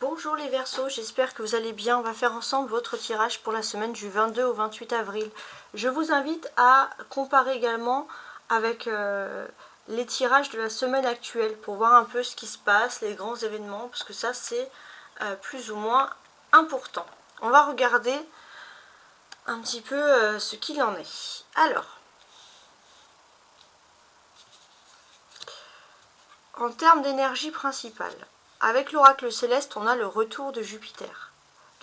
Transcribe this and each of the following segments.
Bonjour les Verseaux, j'espère que vous allez bien. On va faire ensemble votre tirage pour la semaine du 22 au 28 avril. Je vous invite à comparer également avec les tirages de la semaine actuelle pour voir un peu ce qui se passe, les grands événements, parce que ça c'est plus ou moins important. On va regarder un petit peu ce qu'il en est. Alors, en termes d'énergie principale, avec l'oracle céleste, on a le retour de Jupiter.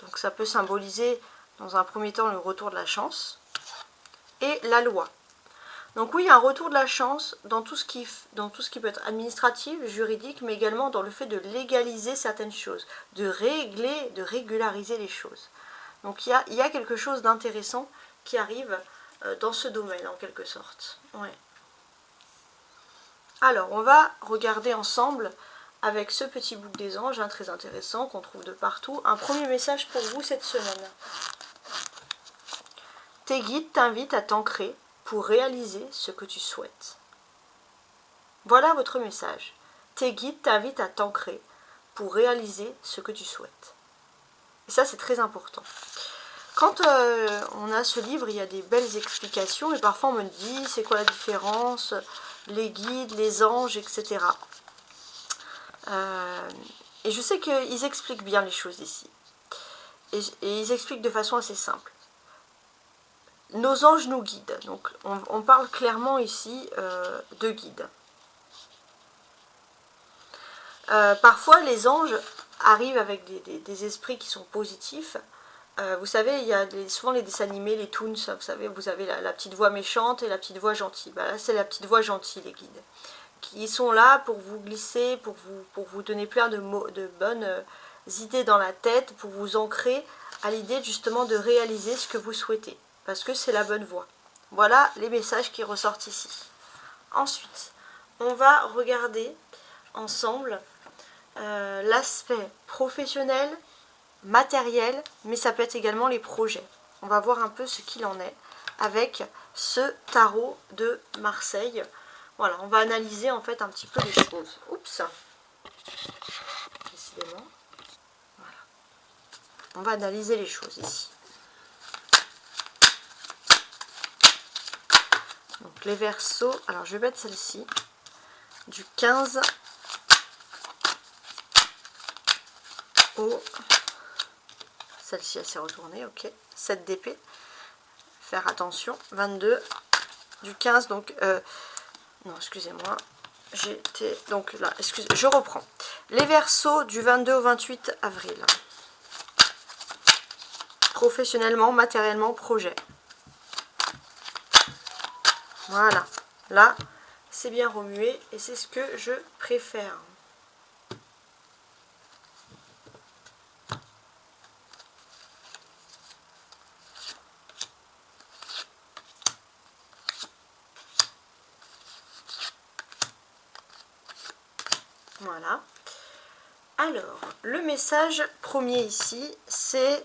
Donc ça peut symboliser dans un premier temps le retour de la chance et la loi. Donc oui, il y a un retour de la chance dans tout ce qui peut être administratif, juridique, mais également dans le fait de légaliser certaines choses, de régler, de régulariser les choses. Donc il y a quelque chose d'intéressant qui arrive dans ce domaine en quelque sorte. Ouais. Alors on va regarder ensemble avec ce petit bouc des anges, très intéressant, qu'on trouve de partout. Un premier message pour vous cette semaine. Tes guides t'invitent à t'ancrer pour réaliser ce que tu souhaites. Voilà votre message. Tes guides t'invitent à t'ancrer pour réaliser ce que tu souhaites. Et ça, c'est très important. Quand on a ce livre, il y a des belles explications, et parfois on me dit, c'est quoi la différence, les guides, les anges, etc. Et je sais qu'ils expliquent bien les choses ici. Et ils expliquent de façon assez simple. Nos anges nous guident. Donc on parle clairement ici de guides. Parfois les anges arrivent avec des esprits qui sont positifs. Vous savez, il y a souvent les dessins animés, les toons, vous avez la petite voix méchante et la petite voix gentille. Ben là, c'est la petite voix gentille, les guides. Qui sont là pour vous glisser, pour vous donner plein de bonnes idées dans la tête, pour vous ancrer à l'idée justement de réaliser ce que vous souhaitez. Parce que c'est la bonne voie. Voilà les messages qui ressortent ici. Ensuite, on va regarder ensemble l'aspect professionnel, matériel, mais ça peut être également les projets. On va voir un peu ce qu'il en est avec ce tarot de Marseille. Voilà, on va analyser en fait un petit peu les choses. Oups, décidément. Voilà. On va analyser les choses ici. Donc les Verseaux, alors je vais mettre celle-ci, du 15 au... Celle-ci, elle s'est retournée, ok. 7 d'épée. Faire attention. 22. Du 15, donc... non, excusez-moi. J'étais... Donc là, excusez, je reprends. Les Verseaux du 22 au 28 avril. Professionnellement, matériellement, projet. Voilà. Là, c'est bien remué et c'est ce que je préfère. Voilà. Alors, le message premier ici, c'est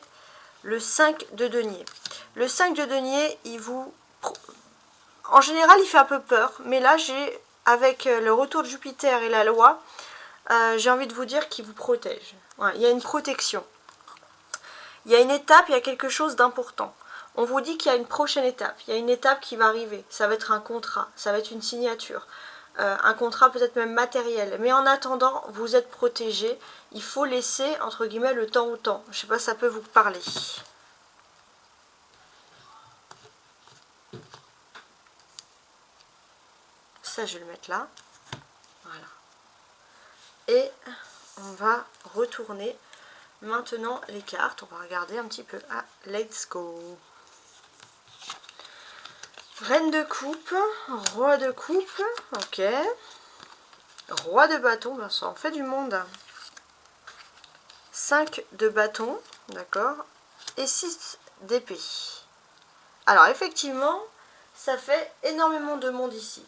le 5 de denier. Le 5 de denier, il vous... En général, il fait un peu peur, mais là, avec le retour de Jupiter et la loi, j'ai envie de vous dire qu'il vous protège. Voilà, il y a une protection. Il y a une étape, il y a quelque chose d'important. On vous dit qu'il y a une prochaine étape. Il y a une étape qui va arriver. Ça va être un contrat, ça va être une signature. Un contrat peut-être même matériel. Mais en attendant, vous êtes protégé. Il faut laisser, entre guillemets, le temps au temps. Je ne sais pas si ça peut vous parler. Ça, je vais le mettre là. Voilà. Et on va retourner maintenant les cartes. On va regarder un petit peu. Ah, let's go. Reine de coupe, roi de coupe, ok. Roi de bâton, ben ça en fait du monde. 5 de bâton, d'accord. Et 6 d'épée. Alors effectivement, ça fait énormément de monde ici.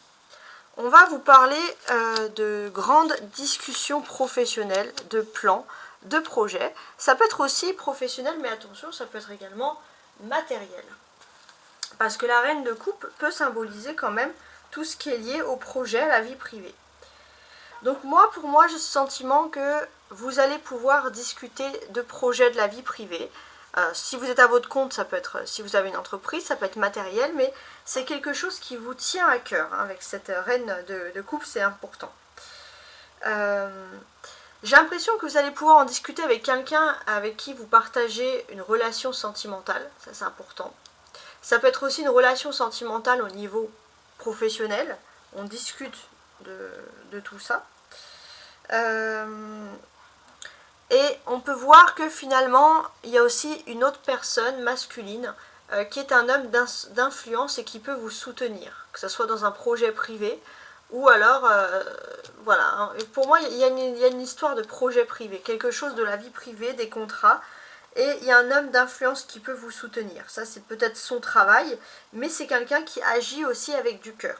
On va vous parler de grandes discussions professionnelles, de plans, de projets. Ça peut être aussi professionnel, mais attention, ça peut être également matériel. Parce que la reine de coupe peut symboliser quand même tout ce qui est lié au projet, à la vie privée. Donc moi, pour moi, j'ai ce sentiment que vous allez pouvoir discuter de projets de la vie privée. Si vous êtes à votre compte, ça peut être, si vous avez une entreprise, ça peut être matériel, mais c'est quelque chose qui vous tient à cœur. Hein, avec cette reine de coupe, c'est important. J'ai l'impression que vous allez pouvoir en discuter avec quelqu'un avec qui vous partagez une relation sentimentale, ça c'est important. Ça peut être aussi une relation sentimentale au niveau professionnel, on discute de tout ça. Et on peut voir que finalement, il y a aussi une autre personne masculine qui est un homme d'influence et qui peut vous soutenir, que ce soit dans un projet privé ou alors, voilà. Pour moi, il y a une histoire de projet privé, quelque chose de la vie privée, des contrats, et il y a un homme d'influence qui peut vous soutenir. Ça, c'est peut-être son travail, mais c'est quelqu'un qui agit aussi avec du cœur.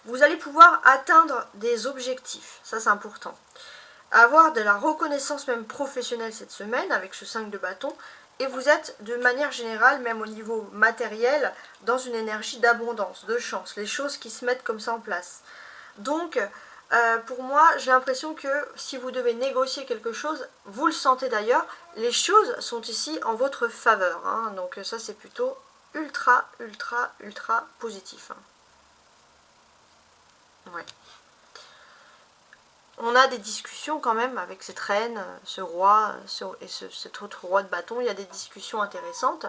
Vous allez pouvoir atteindre des objectifs, ça c'est important. Avoir de la reconnaissance même professionnelle cette semaine avec ce 5 de bâton, et vous êtes de manière générale, même au niveau matériel, dans une énergie d'abondance, de chance, les choses qui se mettent comme ça en place. Donc, pour moi, j'ai l'impression que si vous devez négocier quelque chose, vous le sentez d'ailleurs, les choses sont ici en votre faveur. Hein, donc ça c'est plutôt ultra, ultra, ultra positif. Hein. Ouais. On a des discussions quand même avec cette reine, ce roi et cet autre roi de bâton. Il y a des discussions intéressantes.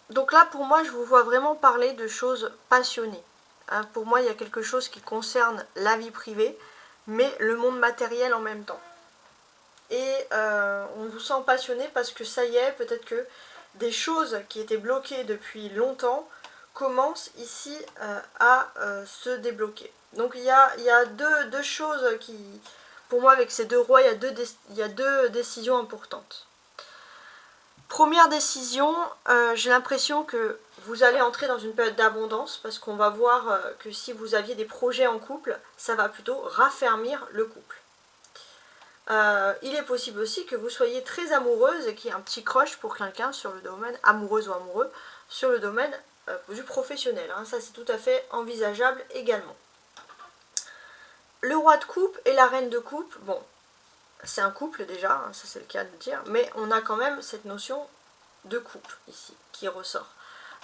Donc là, pour moi, je vous vois vraiment parler de choses passionnées. Hein, pour moi, il y a quelque chose qui concerne la vie privée, mais le monde matériel en même temps. Et on vous sent passionné parce que ça y est, peut-être que des choses qui étaient bloquées depuis longtemps commence ici à se débloquer. Donc il y a deux choses qui, pour moi avec ces deux rois, il y a deux décisions importantes. Première décision, j'ai l'impression que vous allez entrer dans une période d'abondance parce qu'on va voir que si vous aviez des projets en couple, ça va plutôt raffermir le couple. Il est possible aussi que vous soyez très amoureuse et qu'il y ait un petit crush pour quelqu'un sur le domaine, amoureuse ou amoureux, sur le domaine du professionnel. Hein. Ça c'est tout à fait envisageable également. Le roi de coupe et la reine de coupe, bon, c'est un couple déjà, hein, ça c'est le cas de le dire, mais on a quand même cette notion de couple ici qui ressort.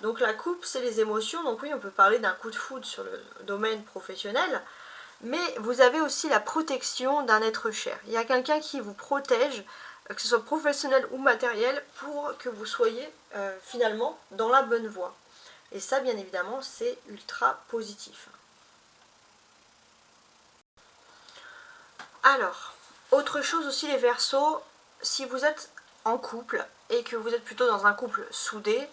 Donc la coupe c'est les émotions, donc oui on peut parler d'un coup de foudre sur le domaine professionnel, mais vous avez aussi la protection d'un être cher. Il y a quelqu'un qui vous protège, que ce soit professionnel ou matériel, pour que vous soyez finalement dans la bonne voie. Et ça, bien évidemment, c'est ultra positif. Alors, autre chose aussi les Verseaux, si vous êtes en couple et que vous êtes plutôt dans un couple soudé,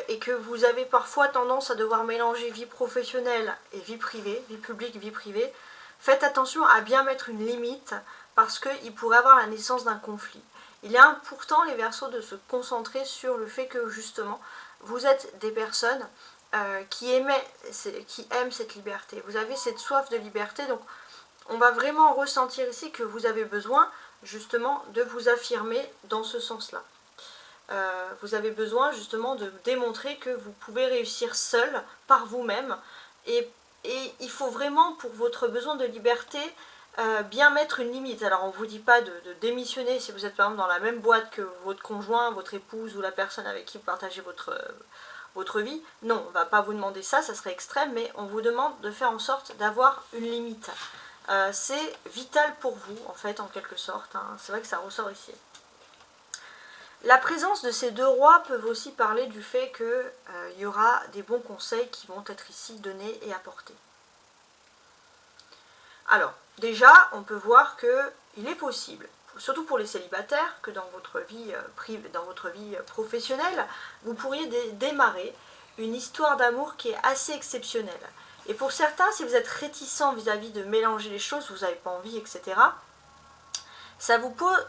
et que vous avez parfois tendance à devoir mélanger vie professionnelle et vie privée, vie publique, vie privée, faites attention à bien mettre une limite parce qu'il pourrait avoir la naissance d'un conflit. Il est important les Verseaux de se concentrer sur le fait que justement vous êtes des personnes qui aiment cette liberté. Vous avez cette soif de liberté, donc on va vraiment ressentir ici que vous avez besoin justement de vous affirmer dans ce sens-là. Vous avez besoin justement de démontrer que vous pouvez réussir seul, par vous-même, et il faut vraiment pour votre besoin de liberté bien mettre une limite. Alors on ne vous dit pas de démissionner si vous êtes par exemple dans la même boîte que votre conjoint, votre épouse ou la personne avec qui vous partagez votre vie. Non, on ne va pas vous demander ça, ça serait extrême, mais on vous demande de faire en sorte d'avoir une limite. C'est vital pour vous en fait en quelque sorte, hein. C'est vrai que ça ressort ici. La présence de ces deux rois peut aussi parler du fait qu'il y aura des bons conseils qui vont être ici donnés et apportés. Alors, déjà, on peut voir qu'il est possible, surtout pour les célibataires, que dans votre vie privée, dans votre vie professionnelle, vous pourriez démarrer une histoire d'amour qui est assez exceptionnelle. Et pour certains, si vous êtes réticent vis-à-vis de mélanger les choses, vous n'avez pas envie, etc., ça vous pose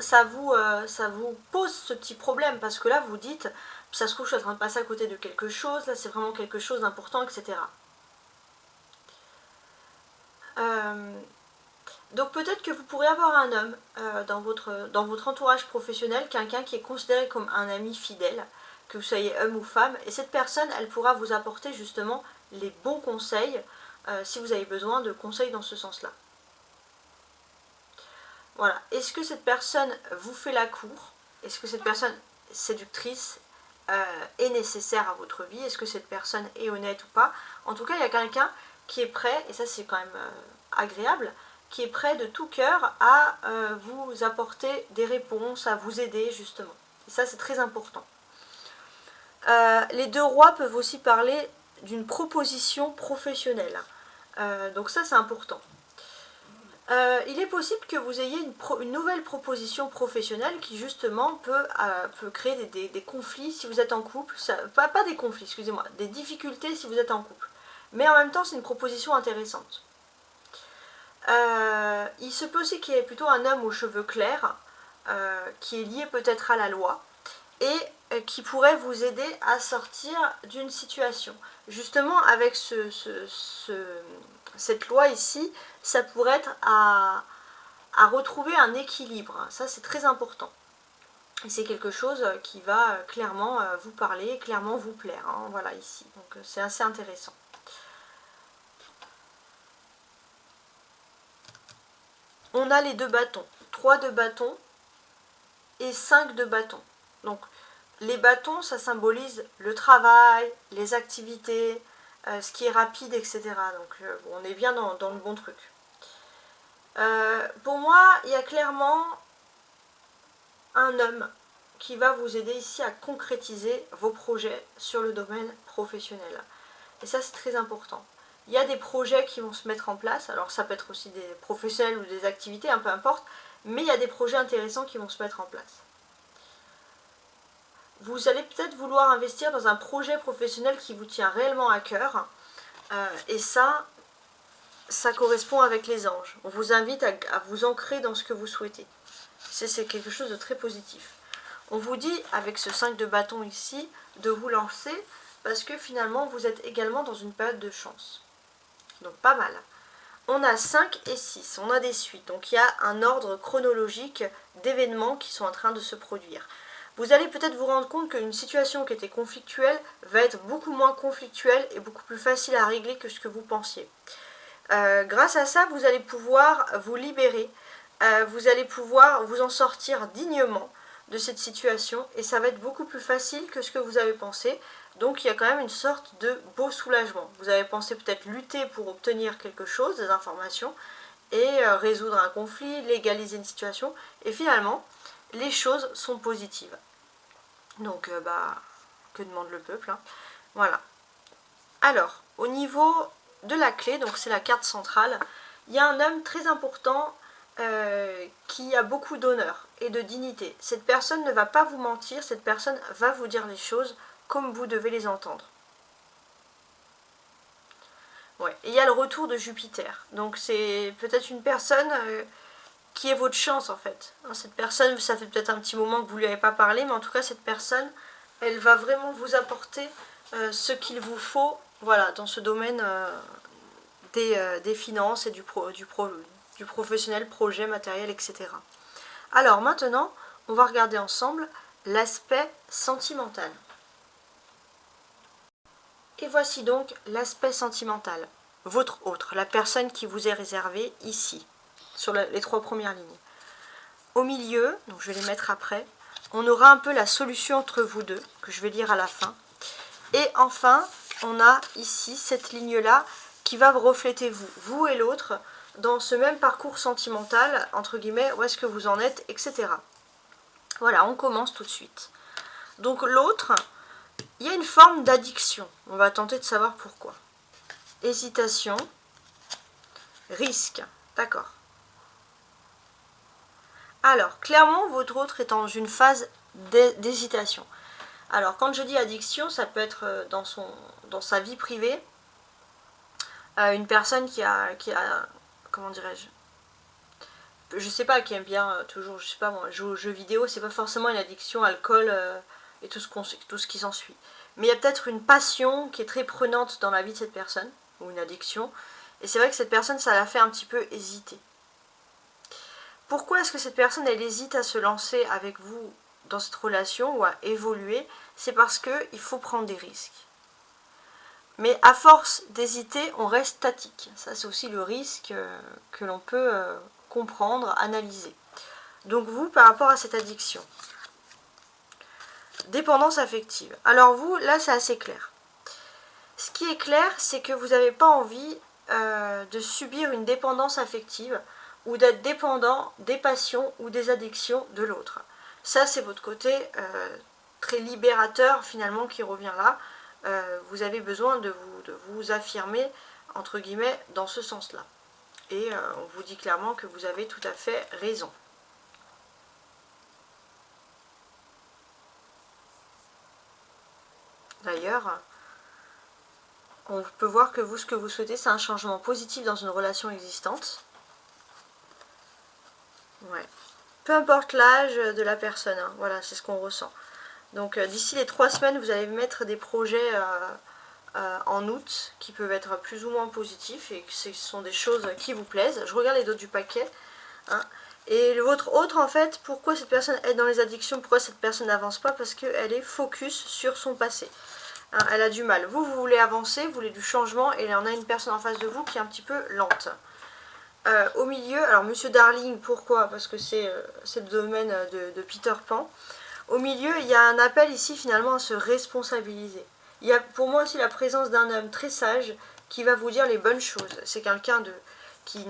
ce petit problème, parce que là, vous dites, ça se trouve, je suis en train de passer à côté de quelque chose, là, c'est vraiment quelque chose d'important, etc. Donc peut-être que vous pourrez avoir un homme dans votre entourage professionnel, quelqu'un qui est considéré comme un ami fidèle, que vous soyez homme ou femme, et cette personne, elle pourra vous apporter justement les bons conseils si vous avez besoin de conseils dans ce sens-là. Voilà. Est-ce que cette personne vous fait la cour? Est-ce que cette personne séductrice est nécessaire à votre vie? Est-ce que cette personne est honnête ou pas? En tout cas, il y a quelqu'un qui est prêt, et ça c'est quand même agréable, qui est prêt de tout cœur à vous apporter des réponses, à vous aider justement. Et ça c'est très important. Les deux rois peuvent aussi parler d'une proposition professionnelle. Donc ça c'est important. Il est possible que vous ayez une nouvelle proposition professionnelle qui justement peut créer des conflits si vous êtes en couple, pas des conflits, excusez-moi, des difficultés si vous êtes en couple. Mais en même temps c'est une proposition intéressante. Il se peut aussi qu'il y ait plutôt un homme aux cheveux clairs qui est lié peut-être à la loi et qui pourrait vous aider à sortir d'une situation. Justement avec cette loi ici, ça pourrait être à retrouver un équilibre. Ça c'est très important. Et c'est quelque chose qui va clairement vous parler, clairement vous plaire. Hein, voilà ici. Donc c'est assez intéressant. On a les 2 bâtons. 3 de bâtons et 5 de bâtons. Donc les bâtons, ça symbolise le travail, les activités, ce qui est rapide, etc. Donc on est bien dans le bon truc. Pour moi, il y a clairement un homme qui va vous aider ici à concrétiser vos projets sur le domaine professionnel. Et ça, c'est très important. Il y a des projets qui vont se mettre en place, alors ça peut être aussi des professionnels ou des activités, peu importe, mais il y a des projets intéressants qui vont se mettre en place. Vous allez peut-être vouloir investir dans un projet professionnel qui vous tient réellement à cœur, et ça correspond avec les anges. On vous invite à vous ancrer dans ce que vous souhaitez. C'est quelque chose de très positif. On vous dit, avec ce 5 de bâton ici, de vous lancer, parce que finalement, vous êtes également dans une période de chance. Donc pas mal. On a 5 et 6, on a des suites. Donc il y a un ordre chronologique d'événements qui sont en train de se produire. Vous allez peut-être vous rendre compte qu'une situation qui était conflictuelle va être beaucoup moins conflictuelle et beaucoup plus facile à régler que ce que vous pensiez. Grâce à ça, vous allez pouvoir vous libérer, vous allez pouvoir vous en sortir dignement de cette situation et ça va être beaucoup plus facile que ce que vous avez pensé. Donc il y a quand même une sorte de beau soulagement. Vous avez pensé peut-être lutter pour obtenir quelque chose, des informations, et résoudre un conflit, légaliser une situation, et finalement, les choses sont positives. Donc, que demande le peuple, hein. Voilà. Alors, au niveau de la clé, donc c'est la carte centrale, il y a un homme très important qui a beaucoup d'honneur et de dignité. Cette personne ne va pas vous mentir, cette personne va vous dire les choses comme vous devez les entendre. Ouais. Et il y a le retour de Jupiter. Donc c'est peut-être une personne qui est votre chance en fait. Cette personne, ça fait peut-être un petit moment que vous ne lui avez pas parlé, mais en tout cas cette personne, elle va vraiment vous apporter ce qu'il vous faut, voilà, dans ce domaine des finances et du professionnel, projet, matériel, etc. Alors maintenant, on va regarder ensemble l'aspect sentimental. Et voici donc l'aspect sentimental. Votre autre, la personne qui vous est réservée ici, sur les 3 premières lignes. Au milieu, donc je vais les mettre après, on aura un peu la solution entre vous deux, que je vais lire à la fin. Et enfin, on a ici cette ligne-là qui va vous refléter vous et l'autre, dans ce même parcours sentimental, entre guillemets, où est-ce que vous en êtes, etc. Voilà, on commence tout de suite. Donc l'autre, il y a une forme d'addiction. On va tenter de savoir pourquoi. Hésitation, risque, d'accord. Alors, clairement, votre autre est dans une phase d'hésitation. Alors, quand je dis addiction, ça peut être dans sa vie privée, une personne qui a comment dirais-je, je sais pas, qui aime bien toujours, je sais pas moi, jouer aux jeux vidéo, c'est pas forcément une addiction, alcool et tout ce qui s'ensuit. Mais il y a peut-être une passion qui est très prenante dans la vie de cette personne, ou une addiction, et c'est vrai que cette personne, ça la fait un petit peu hésiter. Pourquoi est-ce que cette personne, elle hésite à se lancer avec vous dans cette relation ou à évoluer? C'est parce qu'il faut prendre des risques. Mais à force d'hésiter, on reste statique. Ça, c'est aussi le risque que l'on peut comprendre, analyser. Donc vous, par rapport à cette addiction, dépendance affective. Alors vous, là, c'est assez clair. Ce qui est clair, c'est que vous n'avez pas envie de subir une dépendance affective ou d'être dépendant des passions ou des addictions de l'autre. Ça, c'est votre côté très libérateur, finalement, qui revient là. Vous avez besoin de vous affirmer, entre guillemets, dans ce sens-là. Et on vous dit clairement que vous avez tout à fait raison. D'ailleurs, on peut voir que vous, ce que vous souhaitez, c'est un changement positif dans une relation existante. Ouais. Peu importe l'âge de la personne, hein. Voilà, c'est ce qu'on ressent. Donc d'ici les 3 semaines, vous allez mettre des projets en août qui peuvent être plus ou moins positifs et que ce sont des choses qui vous plaisent. Je regarde les dos du paquet. Hein. Et votre autre, en fait, pourquoi cette personne est dans les addictions, pourquoi cette personne n'avance pas? Parce qu'elle est focus sur son passé. Hein, elle a du mal. Vous voulez avancer, vous voulez du changement, et on a une personne en face de vous qui est un petit peu lente. Au milieu, alors Monsieur Darling, pourquoi? Parce que c'est le domaine de Peter Pan. Au milieu, il y a un appel ici finalement à se responsabiliser. Il y a pour moi aussi la présence d'un homme très sage qui va vous dire les bonnes choses. C'est quelqu'un qui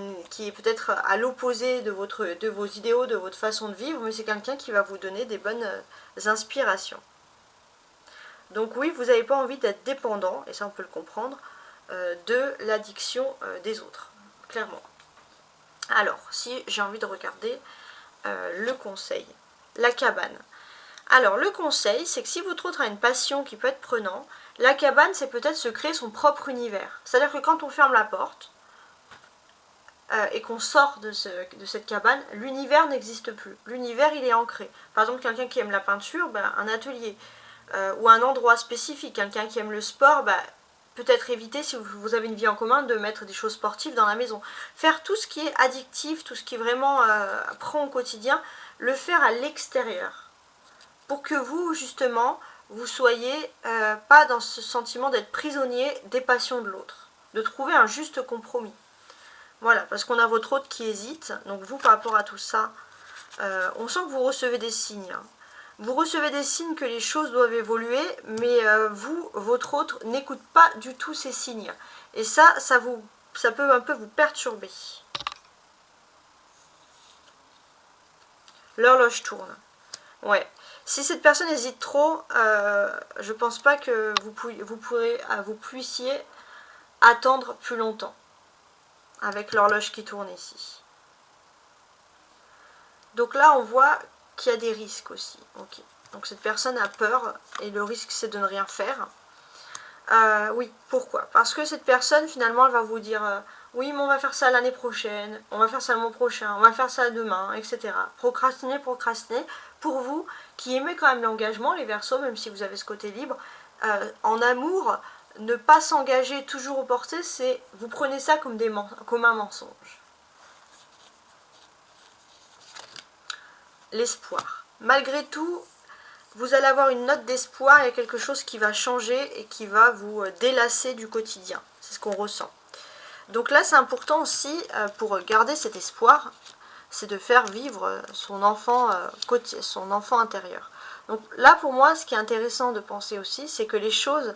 est peut-être à l'opposé de vos idéaux, de votre façon de vivre, mais c'est quelqu'un qui va vous donner des bonnes inspirations. Donc oui, vous n'avez pas envie d'être dépendant, et ça on peut le comprendre, de l'addiction des autres, clairement. Alors, si j'ai envie de regarder le conseil, la cabane. Alors, le conseil, c'est que si votre autre a une passion qui peut être prenant, la cabane, c'est peut-être se créer son propre univers. C'est-à-dire que quand on ferme la porte et qu'on sort de cette cabane, l'univers n'existe plus. L'univers, il est ancré. Par exemple, quelqu'un qui aime la peinture, un atelier ou un endroit spécifique. Quelqu'un qui aime le sport, peut-être éviter, si vous avez une vie en commun, de mettre des choses sportives dans la maison. Faire tout ce qui est addictif, tout ce qui vraiment prend au quotidien, le faire à l'extérieur. Pour que vous, justement, vous soyez pas dans ce sentiment d'être prisonnier des passions de l'autre. De trouver un juste compromis. Voilà, parce qu'on a votre autre qui hésite. Donc vous, par rapport à tout ça, on sent que vous recevez des signes. Hein. Vous recevez des signes que les choses doivent évoluer, mais vous, votre autre, n'écoute pas du tout ces signes. Et ça peut un peu vous perturber. L'horloge tourne. Ouais. Si cette personne hésite trop, je pense pas que vous puissiez attendre plus longtemps. Avec l'horloge qui tourne ici. Donc là, on voit qu'il y a des risques aussi. Okay. Donc cette personne a peur et le risque c'est de ne rien faire. Oui, pourquoi? Parce que cette personne finalement elle va vous dire oui mais on va faire ça l'année prochaine, on va faire ça le mois prochain, on va faire ça demain, etc. Procrastiner, procrastiner. Pour vous qui aimez quand même l'engagement, les Verseaux, même si vous avez ce côté libre, en amour, ne pas s'engager toujours au porté, c'est vous prenez ça comme un mensonge. L'espoir. Malgré tout, vous allez avoir une note d'espoir, il y a quelque chose qui va changer et qui va vous délasser du quotidien. C'est ce qu'on ressent. Donc là, c'est important aussi, pour garder cet espoir, c'est de faire vivre son enfant intérieur. Donc là, pour moi, ce qui est intéressant de penser aussi, c'est que les choses,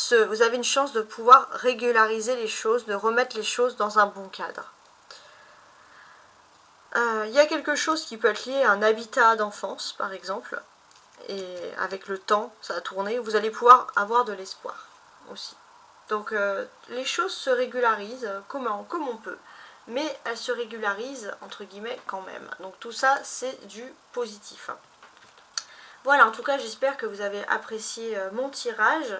vous avez une chance de pouvoir régulariser les choses, de remettre les choses dans un bon cadre. Il y a quelque chose qui peut être lié à un habitat d'enfance, par exemple, et avec le temps, ça va tourner, vous allez pouvoir avoir de l'espoir aussi. Donc les choses se régularisent comme on peut, mais elles se régularisent entre guillemets quand même. Donc tout ça, c'est du positif. Voilà, en tout cas, j'espère que vous avez apprécié mon tirage.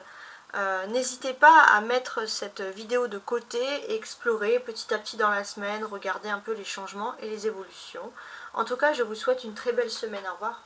N'hésitez pas à mettre cette vidéo de côté, explorer petit à petit dans la semaine, regarder un peu les changements et les évolutions. En tout cas, je vous souhaite une très belle semaine. Au revoir.